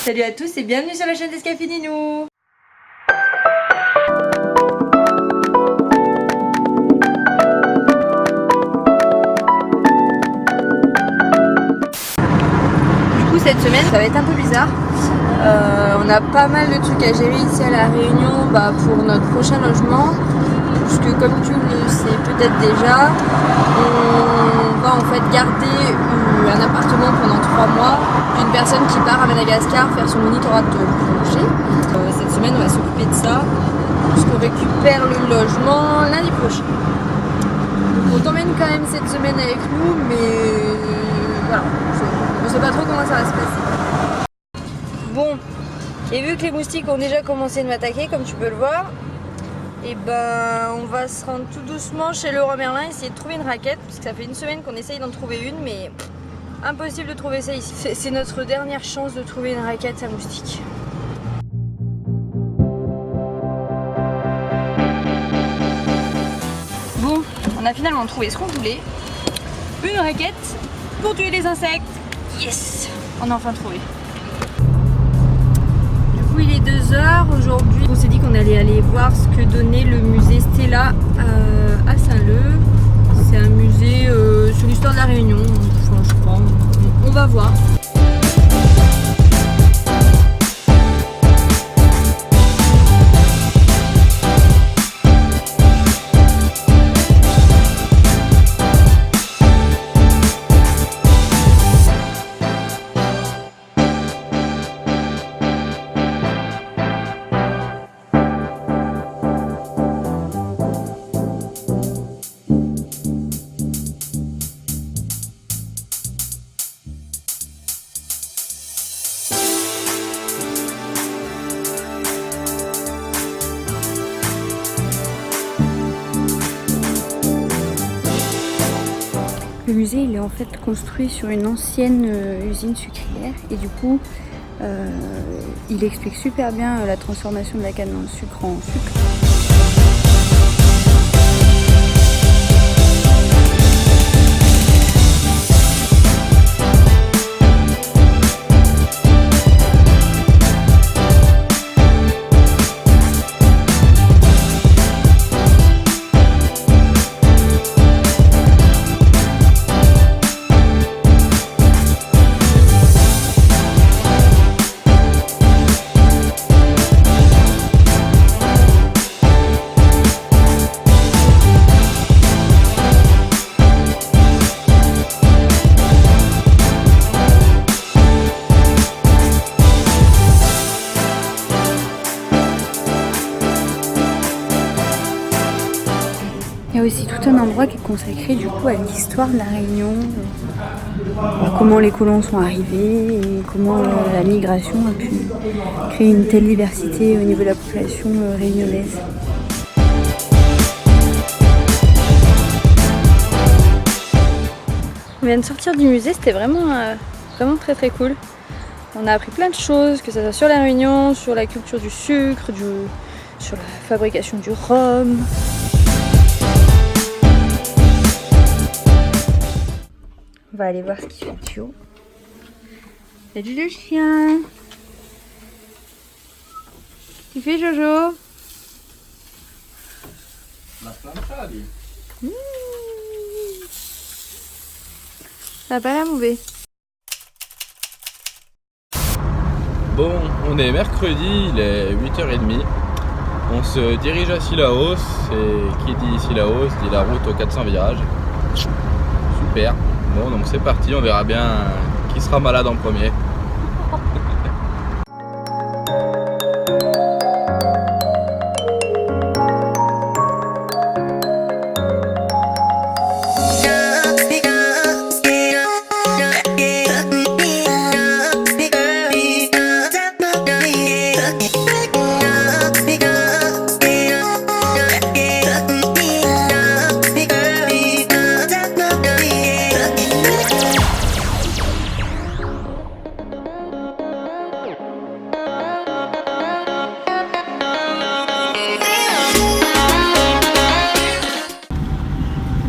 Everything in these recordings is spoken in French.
Salut à tous et bienvenue sur la chaîne d'Escafininou. Du coup cette semaine ça va être un peu bizarre. On a pas mal de trucs à gérer ici à La Réunion pour notre prochain logement. Puisque comme tu le sais peut-être déjà, on va en fait garder un appartement pendant 3 mois d'une personne qui part à Madagascar faire son monitorat de plongée. Cette semaine on va s'occuper de ça puisqu'on récupère le logement lundi prochain. Donc on t'emmène quand même cette semaine avec nous, mais voilà, on sait pas trop comment ça va se passer. Bon, et vu que les moustiques ont déjà commencé de m'attaquer comme tu peux le voir, et on va se rendre tout doucement chez Leroy Merlin, essayer de trouver une raquette, puisque ça fait une semaine qu'on essaye d'en trouver une, mais impossible de trouver ça ici. C'est notre dernière chance de trouver une raquette à moustiques. Bon, on a finalement trouvé ce qu'on voulait. Une raquette pour tuer les insectes. Yes! On a enfin trouvé. Il est 2h aujourd'hui. On s'est dit qu'on allait aller voir ce que donnait le musée Stella à Saint-Leu. C'est un musée sur l'histoire de la Réunion, enfin, je crois. On va voir. Le musée il est en fait construit sur une ancienne usine sucrière et du coup il explique super bien la transformation de la canne en sucre en sucre. Il y a aussi tout un endroit qui est consacré du coup à l'histoire de la Réunion, comment les colons sont arrivés et comment la migration a pu créer une telle diversité au niveau de la population réunionnaise. On vient de sortir du musée, c'était vraiment très très cool. On a appris plein de choses, que ce soit sur la Réunion, sur la culture du sucre, sur la fabrication du rhum. On va aller voir ce qu'il fait Thio. Salut le chien. Tu fais Jojo? Ça va pas la mouver. Bon, on est mercredi, il est 8h30. On se dirige à Sillaos et qui dit Sillaos dit la route aux 400 virages. Super. Bon, donc c'est parti, on verra bien qui sera malade en premier.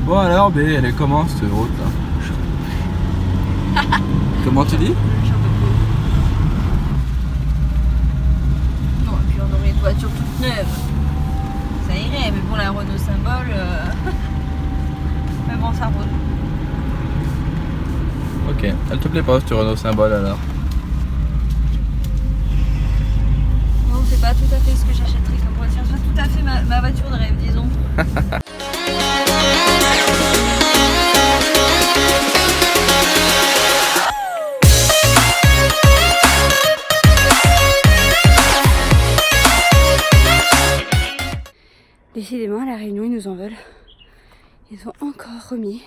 Bon alors, elle est comment cette route là? Comment tu dis? voiture toute neuve, ça irait, mais bon, la Renault Symbole, mais bon, ça roule. Ok, elle te plaît pas cette Renault Symbole alors? Non, c'est pas tout à fait ce que j'achèterais comme voiture, c'est pas tout à fait ma voiture de rêve, disons. Décidément, à La Réunion, ils nous en veulent. Ils ont encore remis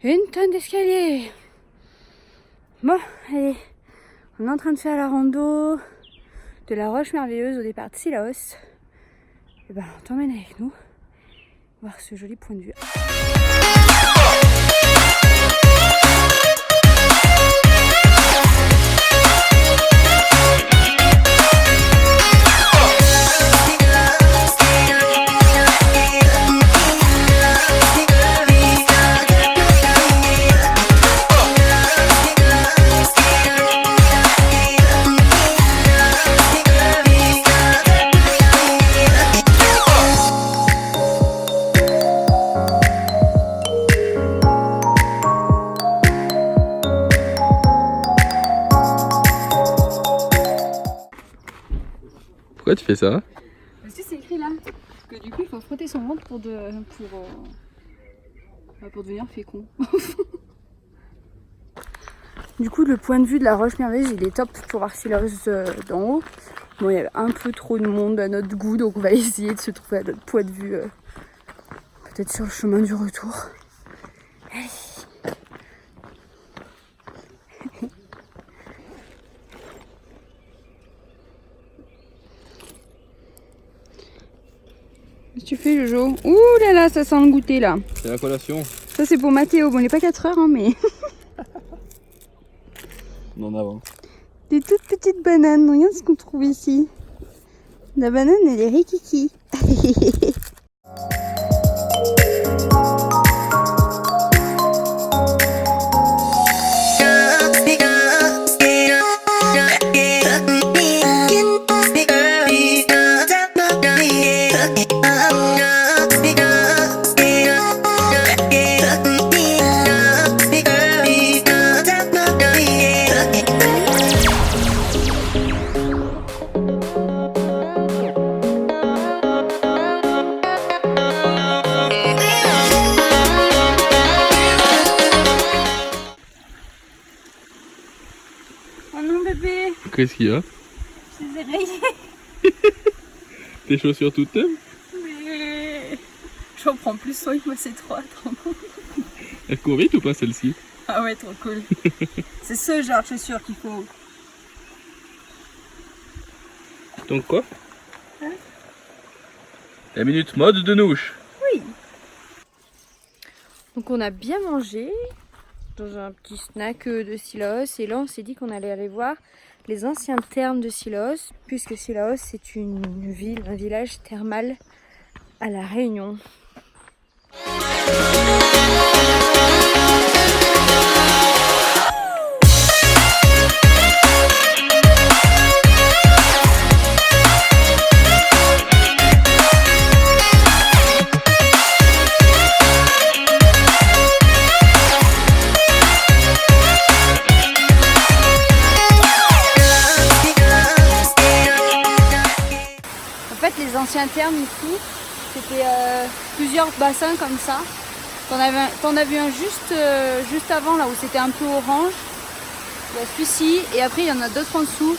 une tonne d'escalier. Bon, allez, on est en train de faire la rando de la Roche Merveilleuse au départ de Sillaos. Et ben, on t'emmène avec nous voir ce joli point de vue. Pourquoi tu fais ça? Parce que c'est écrit là que du coup il faut frotter son ventre pour devenir fécond. Du coup le point de vue de la Roche Merveilleuse il est top pour voir Sillaos d'en haut. Bon, il y avait un peu trop de monde à notre goût, donc on va essayer de se trouver à notre point de vue peut-être sur le chemin du retour. Allez. Qu'est-ce que tu fais, Jojo? Ouh là là, ça sent le goûter là. C'est la collation. Ça c'est pour Mathéo. Bon, il n'est pas 4 heures, hein, mais. Non, avant. Des toutes petites bananes. Regarde ce qu'on trouve ici. La banane, elle est rikiki. Oh non bébé, Qu'est-ce qu'il y a? je les ai rayés. Tes chaussures toutes neuves? Mais j'en prends plus soin, moi c'est trop attends. Elle court vite ou pas celle-ci? Ah ouais, trop cool. C'est ce genre de chaussures qu'il faut. Donc quoi? Hein? La minute mode de Nouche. Oui. Donc on a bien mangé dans un petit snack de Sillaos et là on s'est dit qu'on allait aller voir les anciens thermes de Sillaos puisque Sillaos c'est une ville, un village thermal à La Réunion. Les anciens thermes ici, c'était plusieurs bassins comme ça. T'en as vu un juste avant là où c'était un peu orange. Il y a celui-ci et après il y en a d'autres en dessous.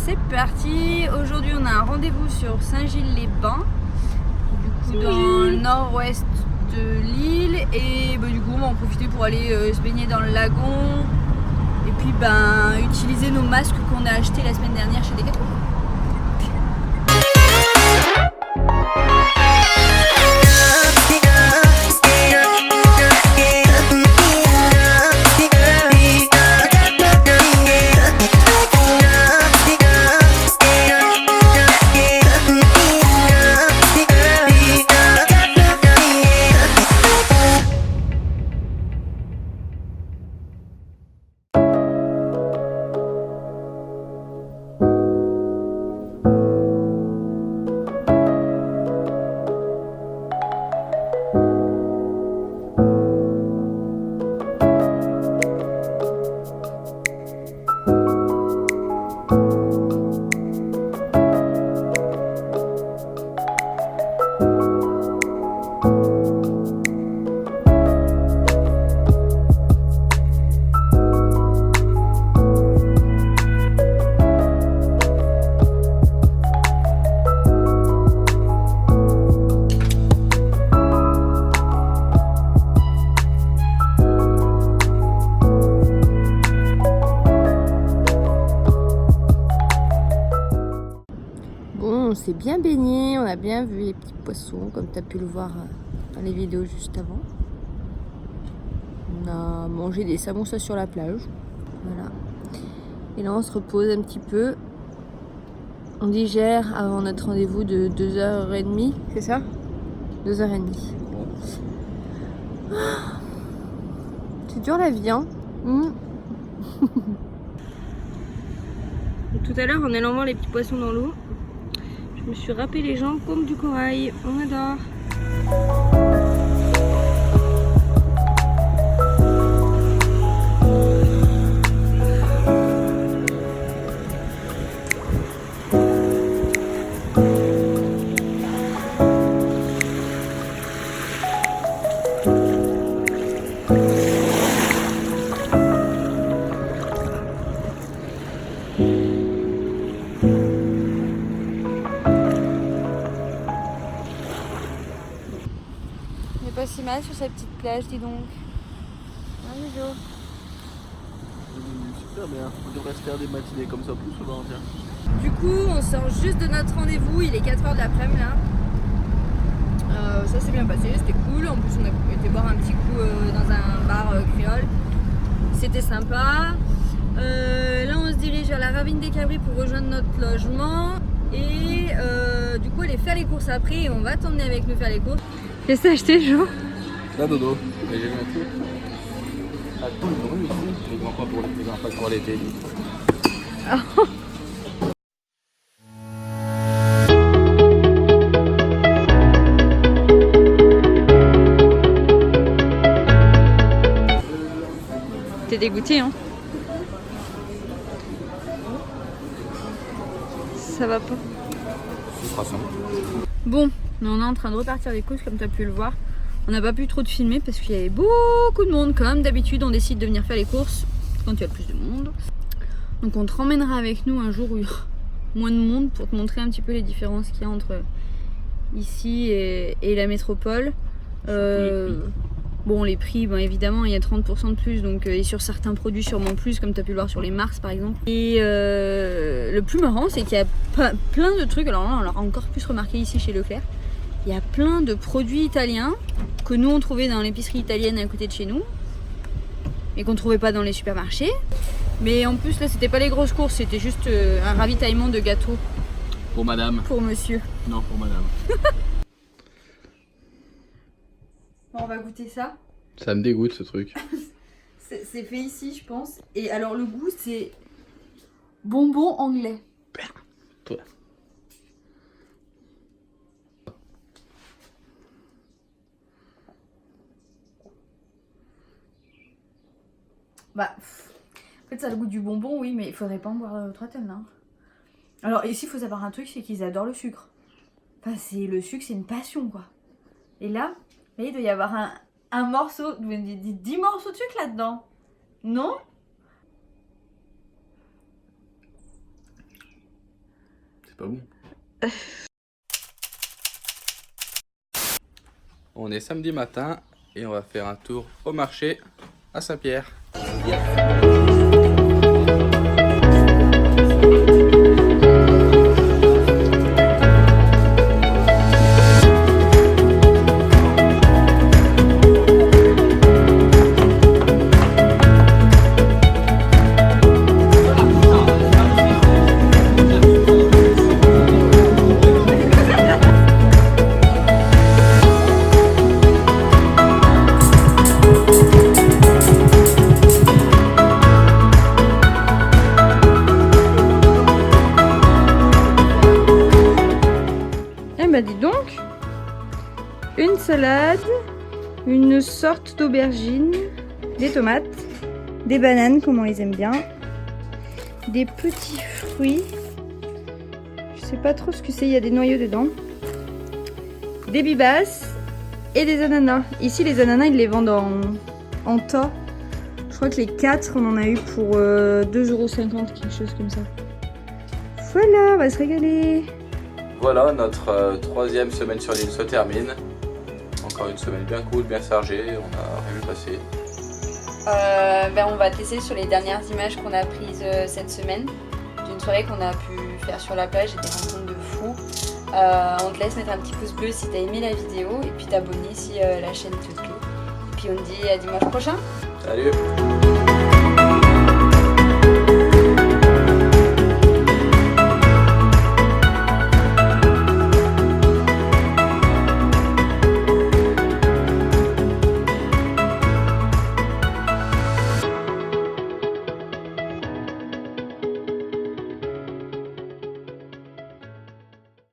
C'est parti, aujourd'hui on a un rendez-vous sur Saint-Gilles-les-Bains, du coup dans le nord-ouest de l'île et du coup on va en profiter pour aller se baigner dans le lagon et puis utiliser nos masques qu'on a achetés la semaine dernière chez Decathlon. On s'est bien baigné, on a bien vu les petits poissons comme tu as pu le voir dans les vidéos juste avant. On a mangé des samoussas sur la plage. Voilà. Et là on se repose un petit peu. On digère avant notre rendez-vous de 2h30, c'est ça? 2h30. C'est dur la vie, hein. Tout à l'heure en allant voir les petits poissons dans l'eau, je me suis râpé les jambes comme du corail. On adore. Pas si mal sur cette petite plage, dis donc. Hein, Jojo? Super bien, on devrait se faire des matinées comme ça plus souvent, tiens. Du coup, on sort juste de notre rendez-vous, il est 4h de l'après-midi là. Ça s'est bien passé, c'était cool. En plus, on a été boire un petit coup dans un bar créole. C'était sympa. Là, on se dirige vers la ravine des Cabris pour rejoindre notre logement. Et du coup, aller faire les courses après. Et on va t'emmener avec nous faire les courses. Qu'est-ce que t'as acheté, Jo? La dodo. Mais j'ai bien tout. Ah, tout le bruit ici. Les grands pas pour l'été. T'es dégoûté, hein? Ça va pas. Bon, on est en train de repartir des courses comme tu as pu le voir. On n'a pas pu trop te filmer parce qu'il y avait beaucoup de monde. Comme d'habitude, on décide de venir faire les courses quand il y a plus de monde. Donc on te ramènera avec nous un jour où il y aura moins de monde pour te montrer un petit peu les différences qu'il y a entre ici et la métropole. Bon, les prix, évidemment, il y a 30% de plus, donc, et sur certains produits, sûrement plus, comme tu as pu le voir sur les Mars par exemple. Et le plus marrant, c'est qu'il y a plein de trucs. Alors là, on l'a encore plus remarqué ici chez Leclerc. Il y a plein de produits italiens que nous on trouvait dans l'épicerie italienne à côté de chez nous, et qu'on trouvait pas dans les supermarchés. Mais en plus, là, c'était pas les grosses courses, c'était juste un ravitaillement de gâteaux. Pour madame. Pour monsieur. Non, pour madame. Bon, on va goûter ça. Ça me dégoûte ce truc. C'est fait ici, je pense. Et alors le goût, c'est bonbon anglais. Toi. En fait, ça a le goût du bonbon, oui, mais il faudrait pas en boire 3 tonnes, hein. Alors ici, il faut savoir un truc, c'est qu'ils adorent le sucre. Enfin, le sucre, c'est une passion, quoi. Et là, il doit y avoir un morceau, 10 morceaux de sucre là-dedans. Non? C'est pas bon. On est samedi matin et on va faire un tour au marché à Saint-Pierre. une sorte d'aubergine, des tomates, des bananes comme on les aime bien, des petits fruits, je sais pas trop ce que c'est, il y a des noyaux dedans, des bibasses et des ananas. Ici les ananas ils les vendent en tas, je crois que les 4 on en a eu pour 2,50 €, quelque chose comme ça. Voilà, on va se régaler. Voilà, notre 3e semaine sur l'île se termine. Encore une semaine bien cool, bien chargée, on a rien vu passer. On va tester sur les dernières images qu'on a prises cette semaine d'une soirée qu'on a pu faire sur la plage et des rencontres de fous. On te laisse mettre un petit pouce bleu si t'as aimé la vidéo et puis t'abonner si la chaîne te plaît. Et puis on te dit à dimanche prochain. Salut!